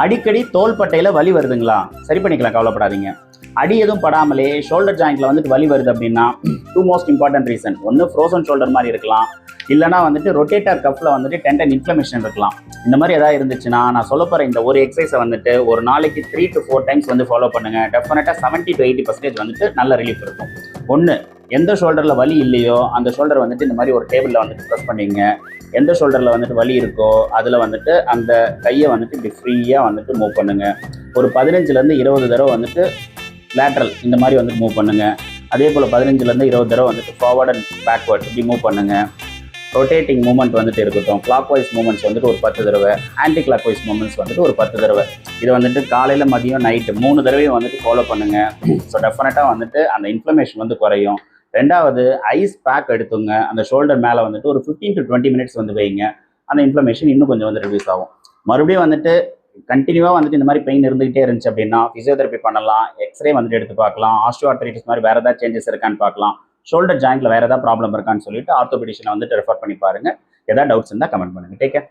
அடிக்கடி தோள்பட்டையில் வலி வருதுங்களா? சரி பண்ணிக்கலாம், கவலைப்படாதீங்க. அடி எதுவும் படாமலே ஷோல்டர் ஜாயிண்ட்ல வந்துட்டு வலி வருது அப்படின்னா டூ மோஸ்ட் இம்பார்ட்டன்ட் ரீசன். ஒன்று ஃப்ரோசன் ஷோல்டர் மாதிரி இருக்கலாம், இல்லைனா வந்துட்டு ரொட்டேட்டர் கஃப்ல வந்துட்டு டெண்டன் இன்ஃப்ளமேஷன் இருக்கலாம். இந்த மாதிரி ஏதாவது இருந்துச்சுன்னா நான் சொல்ல போகிற இந்த ஒரு எக்ஸசைஸை வந்துட்டு ஒரு நாளைக்கு 3 to 4 டைம்ஸ் வந்து ஃபாலோ பண்ணுங்க. டெஃபினட்டாக 70 to 80% வந்துட்டு நல்ல ரிலீஃப் இருக்கும். ஒன்று, எந்த ஷோல்டரில் வலி இல்லையோ அந்த ஷோல்டர் வந்துட்டு இந்த மாதிரி ஒரு டேபிளில் வந்துட்டு ப்ரெஸ் பண்ணிங்க. எந்த ஷோல்டரில் வந்துட்டு வலி இருக்கோ அதில் வந்துட்டு அந்த கையை வந்துட்டு இப்படி ஃப்ரீயாக வந்துட்டு மூவ் பண்ணுங்கள். ஒரு 15லேருந்து 20 தடவை வந்துட்டு லேட்ரல் இந்த மாதிரி வந்துட்டு மூவ் பண்ணுங்கள். அதே போல் 15லேருந்து 20 தடவை வந்துட்டு ஃபார்வர்ட் அண்ட் பேக்வர்ட் இப்படி மூவ் பண்ணுங்கள். ரொட்டேட்டிங் மூவ்மெண்ட் வந்துட்டு இருக்கட்டும். கிளாக் வைஸ் மூவ்மெண்ட்ஸ் வந்துட்டு ஒரு 10 தடவை, ஆன்டி கிளாக் வைஸ் மூவ்மெண்ட்ஸ் வந்துட்டு ஒரு 10 தடவை. இது வந்துட்டு காலையில், மதியம், நைட்டு 3 தடவையும் வந்துட்டு ஃபாலோ பண்ணுங்கள். ஸோ டெஃபினட்டாக வந்துட்டு அந்த இன்ஃப்ளமேஷன் வந்து குறையும். ரெண்டாவது, ஐஸ் பேக் எடுத்துங்க. அந்த ஷோல்டர் மேலே வந்துட்டு ஒரு 15 to 20 மினிட்ஸ் வந்து வைங்க. அந்த இன்ஃப்ளமேஷன் இன்னும் கொஞ்சம் வந்து ரிடியூஸ் ஆகும். மறுபடியும் வந்துட்டு கண்டினியூவாக வந்துட்டு இந்த மாதிரி பெயின் இருந்துகிட்டே இருந்துச்சு அப்படின்னா ஃபிசியோதெரப்பி பண்ணலாம், எக்ஸ்ரே வந்துட்டு எடுத்து பார்க்கலாம், ஆஸ்டியோஆர்த்ரைட்டிஸ் மாதிரி வேறு ஏதாவது சேஞ்சஸ் இருக்கான்னு பார்க்கலாம், ஷோல்டர் ஜாயிண்ட்ல வேறு ஏதாவது ப்ராப்ளம் இருக்கான்னு சொல்லிட்டு ஆர்த்தோபெடிஷனை வந்துட்டு ரெஃபர் பண்ணி பாருங்க. ஏதாவது டவுட்ஸ் இருந்தால் கமெண்ட் பண்ணுங்க. Take care.